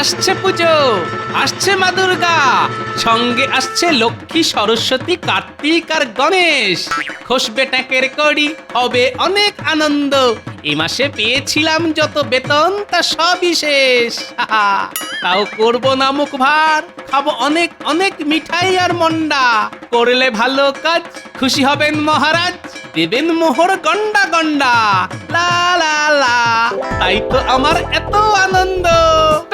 আসছে পুজো, আসছে মা দুর্গা, সঙ্গে আসছে লক্ষ্মী, সরস্বতী, কার্তিক আর গণেশ। খসবে ট্যাঁকের কড়ি, হবে অনেক আনন্দ। এ মাসে পেয়েছিলাম যত বেতন তা সবই শেষ। তাও করবো না মুখ ভার, খাবো অনেক অনেক মিঠাই আর মন্ডা। করলে ভালো কাজ খুশি হবেন মহারাজ, দেবেন মোহর গন্ডা গন্ডা। লা লা লা, তাই তো আমার এত আনন্দ।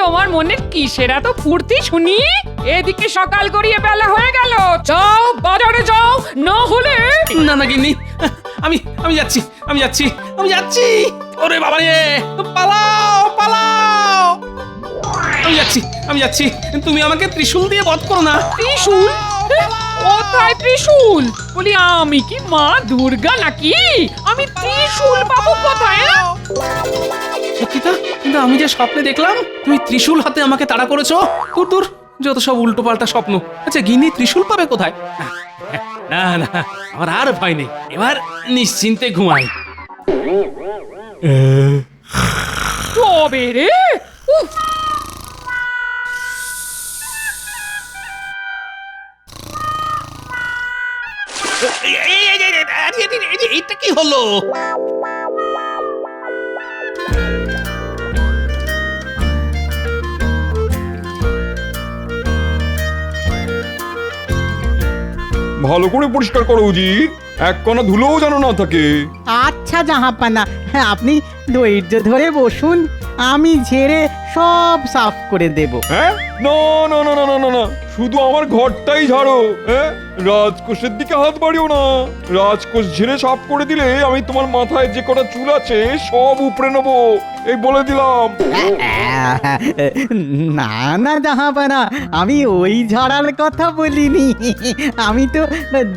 তোমার মনে কিসের এত ফুর্তি শুনি? এদিকে সকাল গড়িয়ে বেলা হয়ে গেল, যাও বাজারে যাও, না হলে না না গিন্নি, আমি আমি যাচ্ছি আমি যাচ্ছি আমি যাচ্ছি। ওরে বাবা রে, পালাও পালাও। আমি যাচ্ছি তুমি আমাকে ত্রিশূল দিয়ে বধ করো না। ত্রিশূল? কোথায় ত্রিশূল? বলি আমি কি মা দুর্গা নাকি? আমি ত্রিশূল পাবো কোথায়? সত্যি তো, কিন্তু আমি যে স্বপ্নে দেখলাম তুমি ত্রিশূল হাতে আমাকে তাড়া করেছো। দূর দূর, যত সব উল্টো পাল্টা স্বপ্ন। আচ্ছা গিন্নি ত্রিশূল পাবে কোথায়? না না, আমার আর ভয় নেই, এবার নিশ্চিন্তে ঘুমাই। তবে রে, উফ, এটা কি হলো? ভালো করে পরিষ্কার করো উজির, এক কণা ধুলোও যেন না থাকে। আচ্ছা জাহাপানা, আপনি ধৈর্য ধরে বসুন, আমি ঝেড়ে সব সাফ করে দেব। হ্যাঁ, না না না না না না না, শুধু আমার ঘরটাই ঝাড়ো। হ্যাঁ, রাজকোষের দিকে হাত বাড়িও না। রাজকোষ ঝেড়ে সাফ করে দিলে আমি তোমার মাথায় যে কটা চুল আছে সব উপড়ে নেবো, এই বলে দিলাম। না না জাহাপানা, আমি ওই ঝাড়ার কথা বলিনি, আমি তো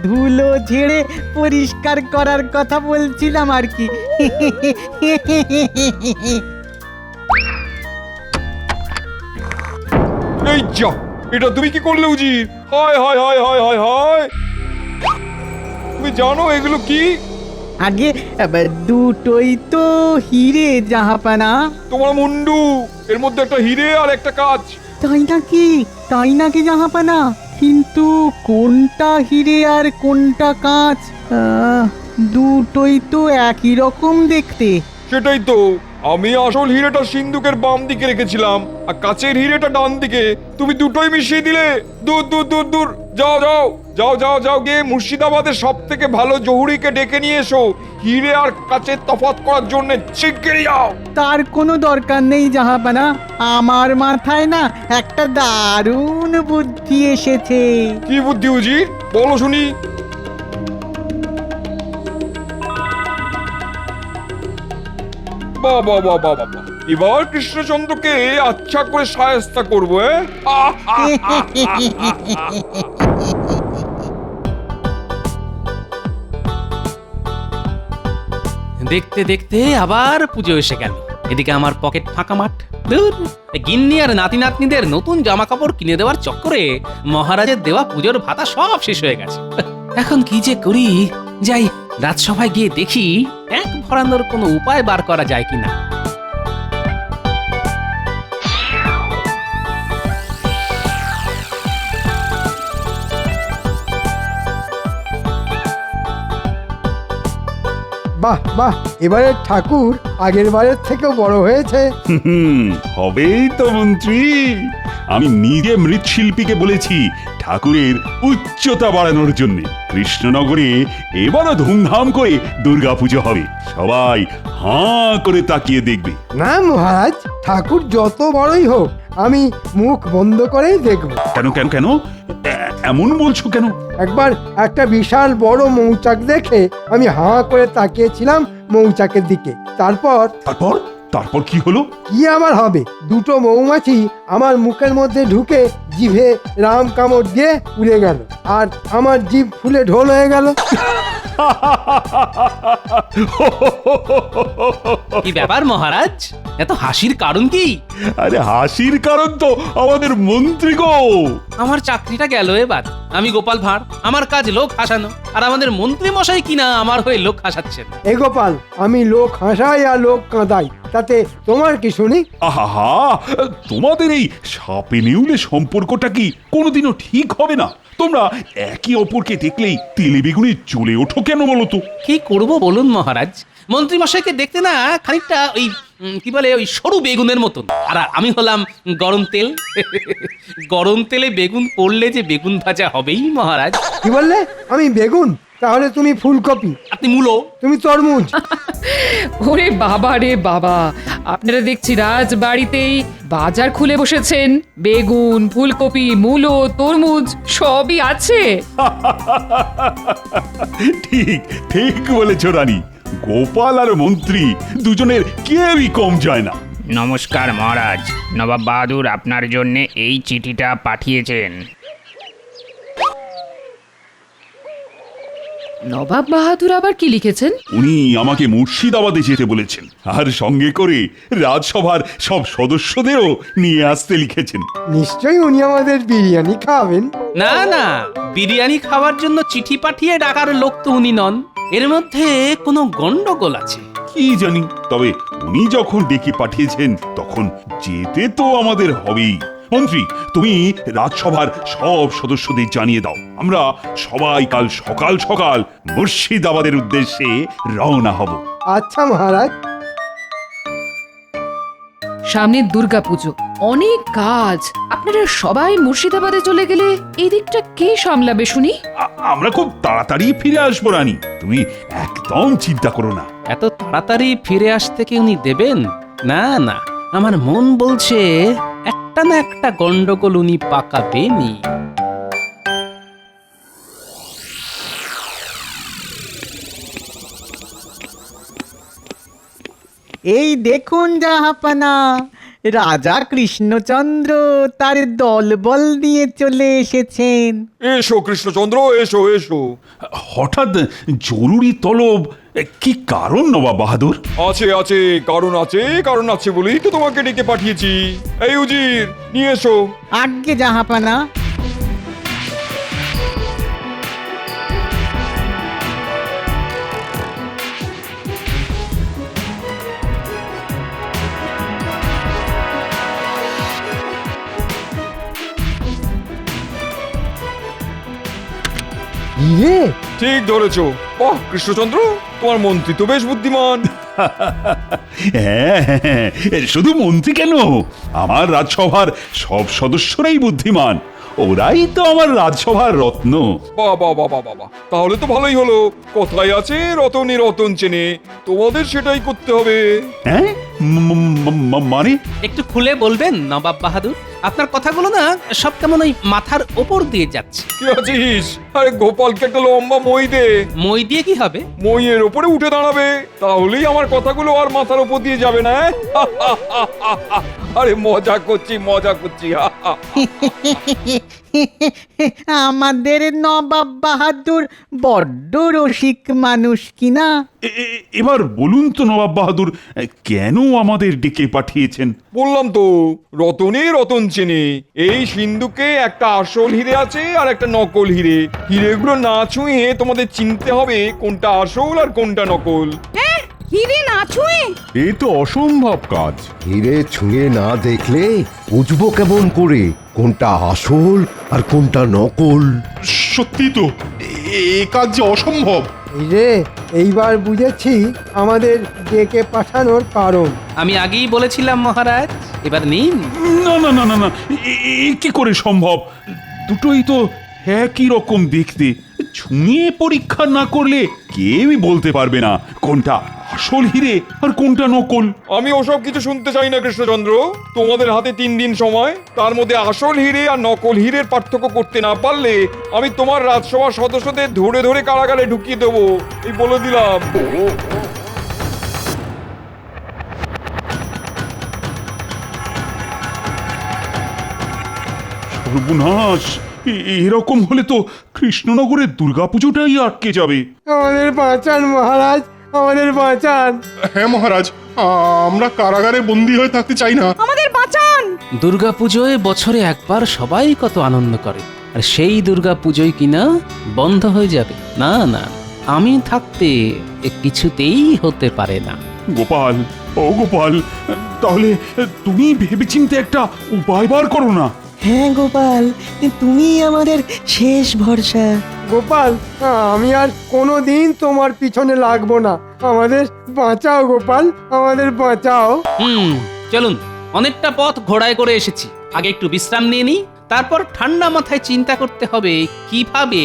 ধুলো ঝেড়ে পরিষ্কার করার কথা বলছিলাম আর কি। এই যা, এটা তুমি কি করলে উজির? হায় হায় হায় হায় হায় হায়, তুমি জানো এগুলো কি? আগে দুটোই তো হিরে জাহাপানা। তোমার মুন্ডু, এর মধ্যে একটা হিরে আর একটা কাঁচ। তাই নাকি জাহাপানা? কিন্তু কোনটা হিরে আর কোনটা কাঁচ? দুটোই তো একই রকম দেখতে। সেটাই তো, আমি আসল হিরেটা সিন্ধুকের বাম দিকে রেখেছিলাম আর কাচের হিরেটা ডান দিকে। তুমি দুটোই মিশিয়ে দিলে। দূর দূর দূর দূর, যাও যাও যাও যাও যাও, গিয়ে মুর্শিদাবাদের সব থেকে ভালো জহুরিকে ডেকে নিয়ে এসো হিরে আর কাচের তফাৎ করার জন্য। শিগগিরই যাও। তার কোনো দরকার নেই জাহাপানা, আমার মাথায় না একটা দারুণ বুদ্ধি এসেছে। কি বুদ্ধি উজির, বলো শুনি। বাহ বাহ বাহ বাহ বাহ, এবার কৃষ্ণচন্দ্রকে আচ্ছা করে শায়েস্তা করবো। দেখতে দেখতে আবার পুজো এসে গেল। এদিকে আমার পকেট ফাঁকা মাঠ। ধুর, গিন্নি আর নাতি নাতনিদের নতুন জামা কাপড় কিনে দেওয়ার চক্করে মহারাজের দেওয়া পুজোর ভাতা সব শেষ হয়ে গেছে। এখন কি যে করি, যাই রাজসভায় গিয়ে দেখি এক ভরানোর কোনো উপায় বার করা যায় কিনা। বাহ বাহ, এবারে ঠাকুর আগের বারের থেকেও বড় হয়েছে। হবেই তো মন্ত্রী, আমি নিজে মৃৎশিল্পীকে বলেছি ঠাকুরের উচ্চতা বাড়ানোর জন্য। কৃষ্ণনগরে এবারও ধুমধাম করে দুর্গাপুজো হবে, সবাই হাঁ করে তাকিয়ে দেখবে। না মহারাজ, ঠাকুর যত বড়ই হোক আমি মুখ বন্ধ করেই দেখব। কেন কেন কেন এমন বলছো কেন? একবার একটা বিশাল বড় মৌচাক দেখে আমি হাঁ করে তাকিয়েছিলাম মৌচাকের দিকে। তারপর তারপর তারপর কি হলো? কি আবার হবে, দুটো মৌমাছি আমার মুখের মধ্যে ঢুকে জিভে রাম কামড় দিয়ে উড়ে গেল, আর আমার জিভ ফুলে ঢোল হয়ে গেল। কি ব্যাপার মহারাজ, এত হাসির কারণ কি? আরে হাসির কারণ তো আমাদের মন্ত্রী গো। আমার চাকরিটা গেল এবার। আমি গোপাল ভাঁড়, আমার কাজ লোক হাসানো, আর আমাদের মন্ত্রী মশাই কিনা আমার হয়ে লোক হাসাচ্ছেন। এ গোপাল, আমি লোক হাসাই আর লোক কাঁদাই, তাতে তোমার কি শুনি? আহা, তোমাদের এই সাপে নেউলে সম্পর্কটা কি কোনোদিনও ঠিক হবে না? তোমরা একে অপরকে দেখলেই তেলে বেগুনে জ্বলে ওঠো কেন বলো তো? কি করব বলুন মহারাজ, মন্ত্রী মশাইকে দেখতে না খানিকটা ওই কি বলে ওই সরু বেগুনের মতন, আর আমি হলাম গরম তেল। গরম তেলে বেগুন পড়লে যে বেগুন ভাজা হবেই মহারাজ। কি বললে? আমি বেগুন? তাহলে তুমি ফুলকপি, আপনি মূলো। তুমি তরমুজ। ওরে বাবা রে বাবা, আপনারা দেখছি রাজবাড়িতেই বাজার খুলে বসেছেন। বেগুন, ফুলকপি, মূলো, তরমুজ সবই আছে। ঠিক ঠিক বলেছ রানী। গোপাল আর মন্ত্রী দুজনের কেউই কম যায় না। নমস্কার মহারাজ, নবাব বাহাদুর আপনার জন্য এই চিঠিটা পাঠিয়েছেন। নবাব বাহাদুর আবার কি লিখেছেন? উনি আমাকে মুর্শিদাবাদে যেতে বলেছেন, আর সঙ্গে করে রাজসভার সব সদস্যদেরও নিয়ে আসতে লিখেছেন। নিশ্চয়ই উনি আমাদের বিরিয়ানি খাওয়াবেন। না না, বিরিয়ানি খাওয়ার জন্য চিঠি পাঠিয়ে ডাকার লোক তো উনি নন। এর মধ্যে কোনো গন্ডগোল আছে। কি জানি, তবে উনি যখন ডেকে পাঠিয়েছেন তখন যেতে তো আমাদের হবেই। মন্ত্রী, তুমি রাজসভার সব সদস্যদের জানিয়ে দাও, আমরা সবাই কাল সকাল সকাল মুর্শিদাবাদের উদ্দেশ্যে রওনা হব। আচ্ছা মহারাজ। সামনে দুর্গাপুজো, অনেক কাজ। আপনারা সবাই মুর্শিদাবাদে চলে গেলে এই দিকটা কে সামলাবে শুনি? আমরা খুব তাড়াতাড়ি ফিরে আসবো রানী, তুমি একদম চিন্তা করো না। এত তাড়াতাড়ি ফিরে আসতে কি উনি দেবেন? না না, আমার মন বলছে একটা না একটা গন্ডগোল উনি পাকাবেনই। এই দেখুন জাহাপানা, রাজা কৃষ্ণচন্দ্র তার দলবল নিয়ে চলে এসেছেন। এসো কৃষ্ণচন্দ্র, এসো এসো। হঠাৎ জরুরি তলব, কি কারণ নবাব বাহাদুর? আছে আছে, কারণ আছে, কারণ আছে বলেই তো তোমাকে ডেকে পাঠিয়েছি। এই উজির, নিয়ে এসো। আজ্ঞে জাহাপানা। ইয়ে, ঠিক ধরেছো। বাহ কৃষ্ণচন্দ্র, তোমার মন্ত্রী তো বেশ বুদ্ধিমান। হ্যাঁ, শুধু মন্ত্রী কেন, আমার রাজসভার সব সদস্যরাই বুদ্ধিমান। ওরাই তো আমার রাজসভার রত্ন। বাহ বাহ বাহ বাহ বাহ, তাহলে তো ভালোই হলো। কথায় আছে রতনে রতন চেনে, তোমাদের সেটাই করতে হবে। হ্যাঁ, মানে একটু খুলে বলবেন নবাব বাহাদুর? আপনার কথাগুলো না সব কেমন ওই মাথার ওপর দিয়ে যাচ্ছে। কি আছিস? আরে গোপালকে একটা লম্বা মই দে। মই দিয়ে কি হবে? মইয়ের ওপরে উঠে দাঁড়াবে, তাহলেই আমার কথাগুলো আর মাথার ওপর দিয়ে যাবে না। আরে মজা করছি, মজা করছি। আমাদের নবাব বাহাদুর বড্ড রসিক মানুষ কিনা। এবার বলুন তো নবাব বাহাদুর, কেন আমাদের ডেকে পাঠিয়েছেন? বললাম তো, রতনে রতন চেনে। এই সিন্ধুকে একটা আসল হিরে আছে আর একটা নকল হিরে। হিরেগুলো না ছুঁয়ে তোমাদের চিনতে হবে কোনটা আসল আর কোনটা নকল। হিরে না ছুঁয়ে? এ তো অসম্ভব কাজ। হিরে ছুঁয়ে না দেখলে বুঝবো কেমন করে কোনটা আসল আর কোনটা নকল? সত্যি তো, এ কাজ যে অসম্ভব। এই রে, এইবার বুঝেছি আমাদের ডেকে পাঠানোর কারণ। আমি আগেই বলেছিলাম মহারাজ, এবার নিন। না না না না না, কি করে সম্ভব? দুটোই তো একই রকম দেখতে। ছুঁয়ে পরীক্ষা না করলে কেউই বলতে পারবে না কোনটা আসল হিরে আর কোনটা নকল। আমি ওসব কিছু শুনতে চাই না কৃষ্ণচন্দ্র। তোমাদের হাতে 3 দিন সময়, তার মধ্যে আসল হিরে আর নকল হীরের পার্থক্য করতে না পারলে আমি তোমার রাজসভার সদস্যদের ধরে ধরে কারাগারে ঢুকিয়ে দেবো, এই বলে দিলাম। সর্বনাশ, এরকম হলে তো কৃষ্ণনগরের দুর্গাপুজোটাই আটকে যাবে। আমাদের বাঁচান মহারাজ, আমাদের বাঁচান। হ্যাঁ মহারাজ, আমরা কারাগারে বন্দী হয়ে থাকতে চাই না। আমাদের বাঁচান। দুর্গাপুজোয় বছরে একবার সবাই কত আনন্দ করে, আর সেই দুর্গা পুজোয় কিনা বন্ধ হয়ে যাবে। না না, আমি থাকতে এ কিছুতেই হতে পারে না। গোপাল, ও গোপাল, তাহলে তুমি ভেবেচিন্তে একটা উপায় বার করো না। হ্যাঁ গোপাল, তুমি আমাদের শেষ ভরসা। গোপাল, আমি আর কোনো দিন তোমার পিছনে লাগবো না। আমাদের বাঁচাও গোপাল, আমাদের বাঁচাও। চলুন, অনেকটা পথ ঘোড়ায় করে এসেছি, আগে একটু বিশ্রাম নিয়ে নিই, তারপর ঠান্ডা মাথায় চিন্তা করতে হবে কিভাবে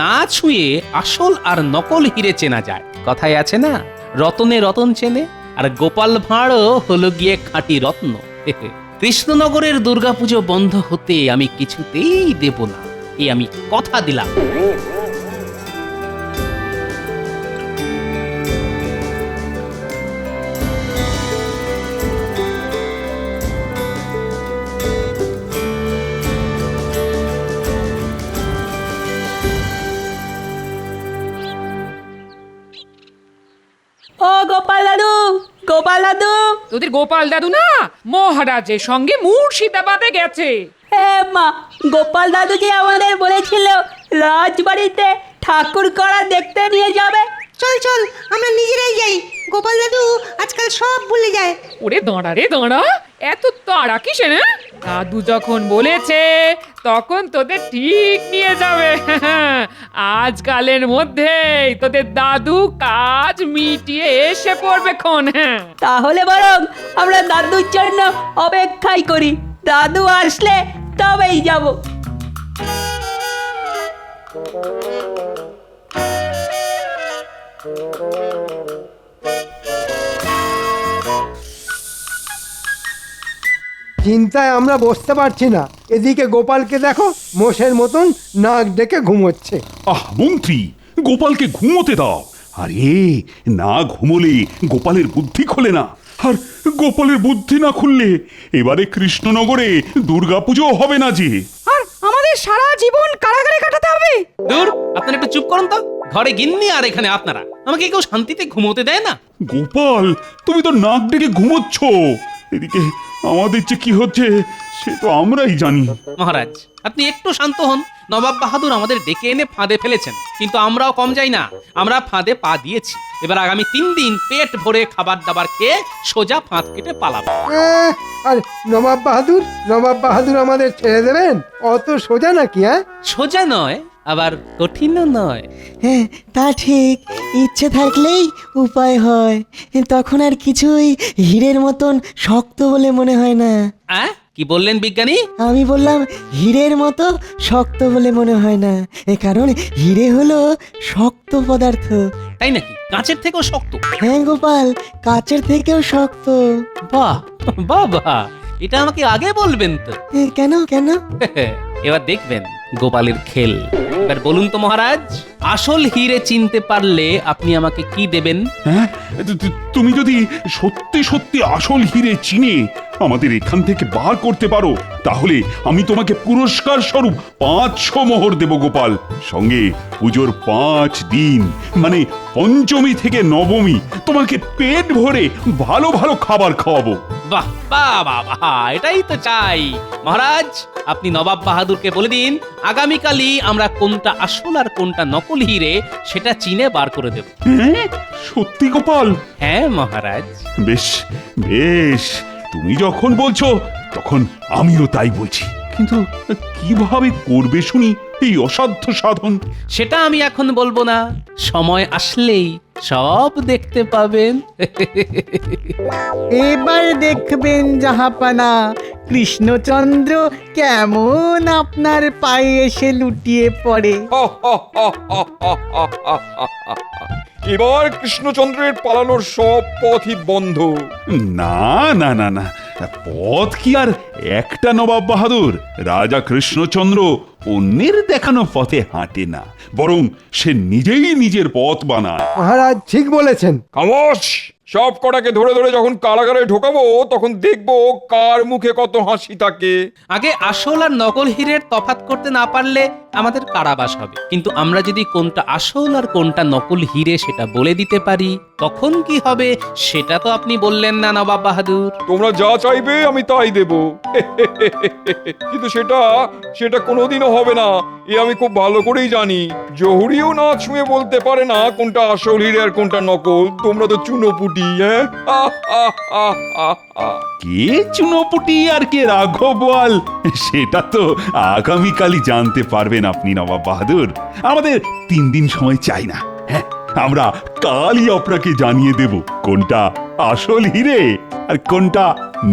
না ছুঁয়ে আসল আর নকল হিরে চেনা যায়। কথায় আছে না, রতনে রতন চেনে, আর গোপাল ভাঁড়ও হলো গিয়ে খাঁটি রত্ন। কৃষ্ণনগরের দুর্গাপুজো বন্ধ হতে আমি কিছুতেই দেব না, এই আমি কথা দিলাম। ও গোপাল দাদু, গোপাল দাদু। তোদের গোপাল দাদু না মহারাজের সঙ্গে মুর্শিদাবাদে গেছে। হ্যাঁ মা, গোপাল দাদু যে আমাদের বলেছিল রাজবাড়িতে ঠাকুর করা দেখতে নিয়ে যাবে। চল চল, আমরা নিজেরাই যাই। গোপাল দাদু আজকাল সব ভুলে যায়। ওরে দাঁড়া রে দাঁড়া, এত তাড়া কিসে না? দাদু যখন বলেছে তখন তোদের ঠিক নিয়ে যাবে। আজকালের মধ্যেই তোদের দাদু কাজ মিটিয়ে এসে পড়বে খন। হ্যাঁ, তাহলে বরং আমরা দাদুর জন্য অপেক্ষাই করি, দাদু আসলে তবেই যাব। চিন্তায় আমরা বসতে পারছি না। এদিকে গোপালকে দেখো, মোষের মতন নাক ডেকে ঘুমোচ্ছে। আহ মন্ত্রী, গোপালকে ঘুমোতে দাও। আরে না ঘুমোলে গোপালের বুদ্ধি খোলে না, আর গোপালের বুদ্ধি না খুললে এবারে কৃষ্ণনগরে দুর্গাপুজো হবে না যে। আর আমাদের সারা জীবন কারাগারে কাটাতে হবে। দূর, আপনারা একটু চুপ করুন তো। ঘরে গিন্নি আর এখানে আপনারা, আমাকে কেউ শান্তিতে ঘুমোতে দেয় না। গোপাল, তুমি তো নাক ডেকে ঘুমোচ্ছ, এদিকে আমাদের যে কি হচ্ছে সে তো আমরাই জানি। মহারাজ, আপনি একটু শান্ত হন। নবাব বাহাদুর আমাদের ডেকে এনে ফাঁদে ফেলেছেন, কিন্তু আমরাও কম যাই না, আমরা ফাঁদে পা দিয়েছি। এবার আগামী 3 দিন পেট ভরে খাবার দাবার খেয়ে সোজা ফাঁদ কেটে পালাবো। আর নবাব বাহাদুর আমাদের ছেড়ে দেবেন? অত সোজা নাকি? হ্যাঁ, সোজা নয়, আবার কঠিনও নয়। হ্যাঁ, তা ঠিক। ইচ্ছে থাকলেই উপায় হয়, তখন আর কিছুই হীরের মতন শক্ত বলে মনে হয় না। কি বললেন বিজ্ঞানী? আমি বললাম হীরের মতো শক্ত বলে মনে হয় না, কারণ হীরে হলো শক্ত পদার্থ। তাই নাকি? কাঁচের থেকেও শক্ত? হ্যাঁ গোপাল, কাচের থেকেও শক্ত। বাহ বাহ বাহ, এটা আমাকে আগে বলবেন তো। কেন কেন? এবার দেখবেন গোপালের খেল। এবার বলুন তো মহারাজ, আসল হিরে চিনতে পারলে আপনি আমাকে কি দেবেন? হ্যাঁ, তুমি যদি সত্যি সত্যি আসল হিরে চিনে আমাদের এখান থেকে বার করতে পারো, তাহলে আমি তোমাকে পুরস্কার স্বরূপ 500 মোহর দেব গোপাল। সঙ্গে পুজোর 5 দিন মানে পঞ্চমী থেকে নবমী তোমাকে পেট ভরে ভালো ভালো খাবার খাওয়াবো। বাহ বাহ বাহ বাহ, এটাই তো চাই। মহারাজ, আপনি নবাব বাহাদুরকে বলে দিন আগামীকালই আমরা কোনটা আসল আর কোনটা নকল হিরে সেটা চিনে বার করে দেব। সত্যি গোপাল? হ্যাঁ মহারাজ। বেশ বেশ, তুমি যখন বলছো তখন আমিও তাই বলছি, কিন্তু কিভাবে করবে শুনি এই অসাধ্য সাধন? সেটা আমি এখন বলবো না, সময় আসলেই সব দেখতে পাবেন। এবার দেখবেন জাহাপানা, কৃষ্ণচন্দ্র কেমন আপনার পায়ে এসে লুটিয়ে পড়ে। এবার কৃষ্ণচন্দ্রের পালানোর সব পথই বন্ধ। না না না না, পথ কি আর একটা নবাব বাহাদুর? রাজা কৃষ্ণচন্দ্র অন্যের দেখানো পথে হাঁটে না, বরং সে নিজেই নিজের পথ বানায়। মহারাজ ঠিক বলেছেন। খামোশ! সব কটাকে ধরে ধরে যখন কারাগারে ঢোকাবো তখন দেখবো কার মুখে কত হাসি থাকে। আগে আসল আর নকল হীরের তফাৎ করতে না পারলে আমাদের কারাবাস হবে, কিন্তু আমরা যদি কোনটা আসল আর কোনটা নকল হিরে সেটা বলে দিতে পারি, তখন কি হবে সেটা তো আপনি বললেন না নবাব বাহাদুর। তোমরা যা চাইবে আমি তাই দেব। কিন্তু সেটা কোনোদিনও হবে না, এ আমি খুব ভালো করেই জানি। জহুরিও না ছুঁয়ে বলতে পারে না কোনটা আসল হিরে আর কোনটা নকল। তোমরা তো চুনোপুটি। হ্যাঁ, কে চুনোপুটি আর কে রাঘব বোয়াল সেটা তো আগামীকালই জানতে পারবেন আপনি নবাব বাহাদুর। আমাদের 3 দিন সময় চাই না। হ্যাঁ, আমরা কালই আপনাকে জানিয়ে দেব কোনটা আসল হিরে আর কোনটা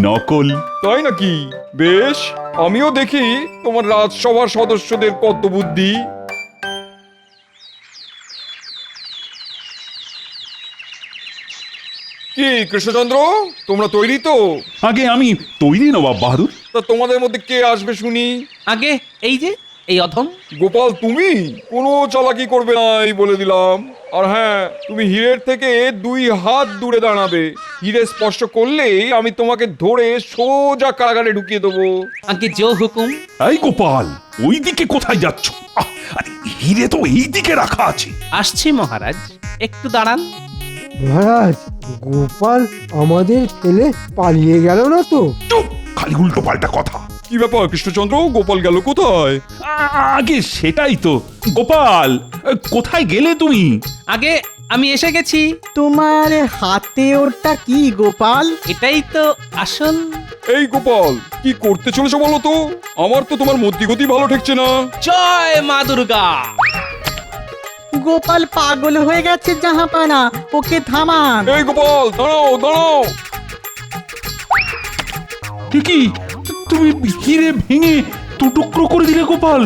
নকল। তাই নাকি? বেশ, আমিও দেখি তোমার রাজসভার সদস্যদের কত বুদ্ধি। কি কৃষ্ণচন্দ্র, তোমরা তৈরি তো? আগে আমি তৈরি নবাব বাহাদুর। তা তোমাদের মধ্যে কে আসবে শুনি? আগে এই অধম। গোপাল, তুমি কোনো চালাকি করবে না এই বলে দিলাম। আর হ্যাঁ, তুমি হীরের থেকে 2 হাত দূরে দাঁড়াবে। হীরে স্পর্শ করলেই আমি তোমাকে ধরে সোজা কারাগারে ঢুকিয়ে দেবো। আগে জো হুকুম। এই গোপাল, ওই দিকে কোথায় যাচ্ছ? আরে হিরে তো এই দিকে রাখা আছে। আসছি মহারাজ, একটু দাঁড়ান। মহারাজ, গোপাল আমাদের ফেলে পালিয়ে গেল না তো? চুপ, খালি উল্টো পাল্টা কথা। কি ব্যাপার কৃষ্ণচন্দ্র, গোপাল গেল কোথায়? আগে সেটাই তো। গোপাল, কোথায় গেলে তুমি? আগে আমি এসে গেছি। তোমার হাতে ওটা কি গোপাল? এটাই তো আসল। এই গোপাল, কি করতে চলেছো বলো তো? আমার তো তোমার মতিগতি ভালো ঠেকছে না। জয় মা দুর্গা। গোপাল পাগল হয়ে গেছে জাহাপানা, ওকে থামান। এই গোপাল, দাঁড়াও দাঁড়াও। কি তুমি হিরে ভেঙে 2 টুকরো করে দিলে গোপাল?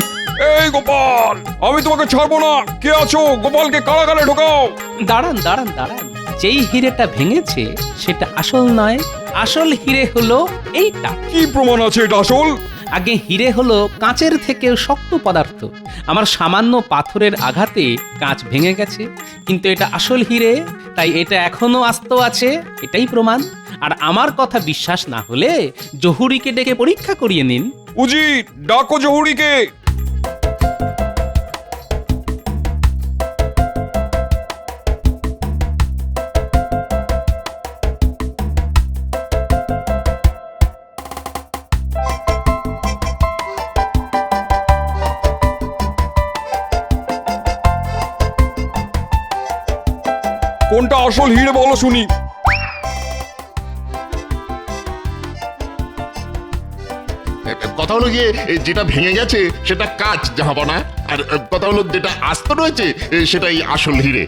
এই গোপাল, আমি তোমাকে ছাড়বো না। কে আছো? গোপালকে কারাগারে ঢোকাও। দাঁড়ান দাঁড়ান দাঁড়ান, যেই হিরেটা ভেঙেছে সেটা আসল নয়। আসল হিরে হলো এইটা। কি প্রমাণ আছে এটা আসল? আগে হিরে হলো কাঁচের থেকেও শক্ত পদার্থ। আমার সামান্য পাথরের আঘাতে কাঁচ ভেঙে গেছে, কিন্তু এটা আসল হিরে, তাই এটা এখনো আস্ত আছে। এটাই প্রমাণ। আর আমার কথা বিশ্বাস না হলে জহুরিকে ডেকে পরীক্ষা করিয়ে নিন। উজি, ডাকো জহুরিকে। কোনটা আসল হিরে বলো শুনি। কথা হলো গিয়ে যেটা ভেঙে গেছে সেটা কাঁচ জাহাপনা, আর কথা হলো যেটা আস্ত রয়েছে সেটাই আসল হিরে।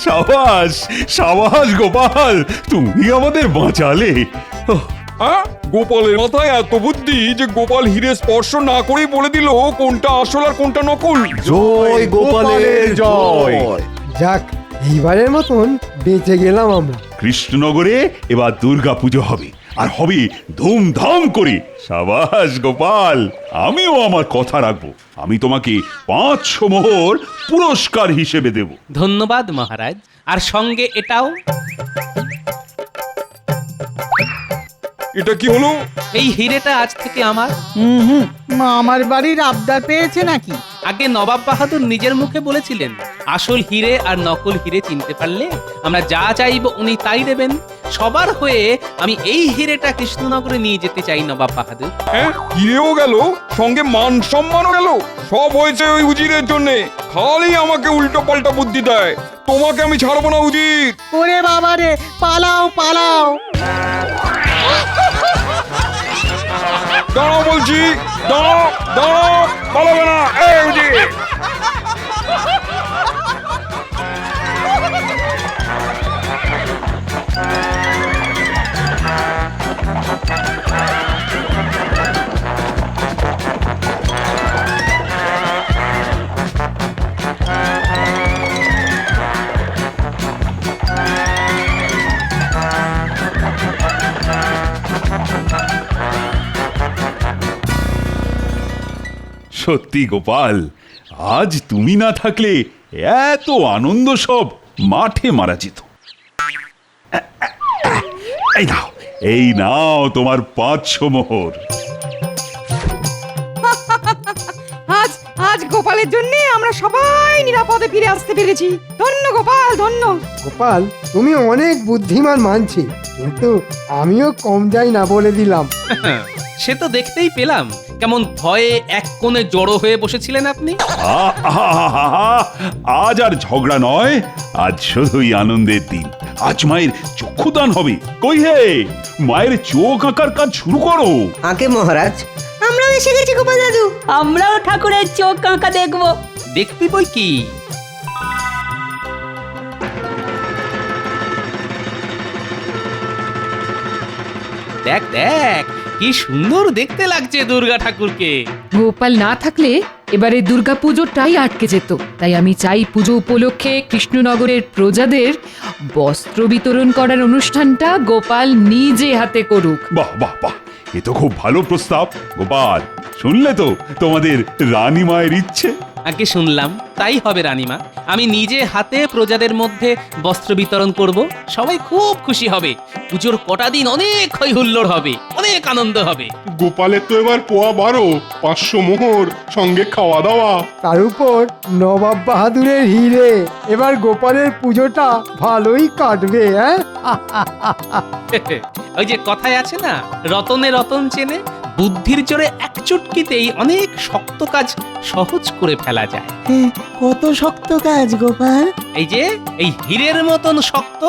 সাবাস সাবাস গোপাল, তুমি আমাদের বাঁচালে। গোপালের মাথায় এত বুদ্ধি যে গোপাল হিরে স্পর্শ না করেই বলে দিল কোনটা আসল আর কোনটা নকল। জয় গোপালের জয়। যাক, এইবারের মতন বেঁচে গেলাম আমরা। কৃষ্ণনগরে এবার দুর্গা পুজো হবে, আর হবে ধুমধাম করে। সাবাস গোপাল, আমিও আমার কথা রাখবো। আমি তোমাকে 500 মোহর পুরস্কার হিসেবে দেব। ধন্যবাদ মহারাজ। আর সঙ্গে এটাও। এটা কি হলো? এই হিরেটা আজ থেকে আমার। আমার বাড়ির আবদার পেয়েছে নাকি? আগে নবাব বাহাদুর নিজের মুখে বলেছিলেন আসল হিরে আর নকল হিরে চিনতে পারলে আমরা যা চাইব উনি তাই দেবেন। সবার হয়ে আমি এই হিরেটা কৃষ্ণনগরে নিয়ে যেতে চাই নবাব বাহাদুর। হ্যাঁ, হিরেও গেল, সঙ্গে মান সম্মানও গেল। সব হয়েছে ওই উজিরের জন্য। খালি আমাকে উল্টো পাল্টা বুদ্ধি দেয়। তোমাকে আমি ছাড়বো না উজির। ওরে বাবারে, পালাও পালাও। দাঁড়াও বলছি, দাঁড়াও দাঁড়াও, পালাবে না। এই উজির, সত্যি গোপাল, আজ তুমি না থাকলে এত আনন্দ সব মাঠে মারা যেত। এই নাও তোমার 500 মোহর। আজ গোপালের গোপালের জন্য আমরা সবাই নিরাপদে ফিরে আসতে পেরেছি। ধন্য গোপাল, ধন্য। গোপাল তুমি অনেক বুদ্ধিমান মানছি, কিন্তু আমিও কম যাই না বলে দিলাম। সে তো দেখতেই পেলাম কেমন ভয়ে এক কোণে জড়ো হয়ে বসেছিলেন আপনি। আহা! আজ আর ঝগড়া নয়, আজ শুধুই আনন্দের দিন। আজ মায়ের চক্ষুদান হবে। কই হে, মায়ের চোখ আঁকার কাজ শুরু করো। আগে মহারাজ। আমরাও এসে গেছি গোপাল দাদু। আমরাও ঠাকুরের চোখ আঁকা দেখবো। দেখবি বই কি। দেখ দেখ কি সুন্দর দেখতে লাগছে দুর্গা ঠাকুরকে। গোপাল না থাকলে এবারে দুর্গা পুজোটাই আটকে যেত। তাই আমি চাই পুজো উপলক্ষে কৃষ্ণনগরের প্রজাদের বস্ত্র বিতরণ করার অনুষ্ঠানটা গোপাল নিজে হাতে করুক। বাহ বাহ বাহ, এ তো খুব ভালো প্রস্তাব। গোপাল, শুনলে তো তোমাদের রানী মায়ের ইচ্ছে। আগে শুনলাম, তাই হবে রানীমা। আমি নিজে হাতে প্রজাদের মধ্যে বস্ত্র বিতরণ করব। সবাই খুব খুশি হবে। পুজোর কটা দিন অনেক হই হুল্লোড় হবে, অনেক আনন্দ হবে। গোপালের তো এবার পোয়া 12, 500 মোহর, সঙ্গে খাওয়া দাওয়া। তার উপর নবাব বাহাদুরের হিরে। এবার গোপালের পুজোটা ভালোই কাটবে, হ্যাঁ? ওই যে কথায় আছে না, রতনে রতন চেনে। বুদ্ধির জোরে এক চুটকিতেই অনেক শক্ত কাজ সহজ করে ফেলা যায়। কত শক্ত কাজ গোপাল। এই যে এই হীরের মতন শক্ত।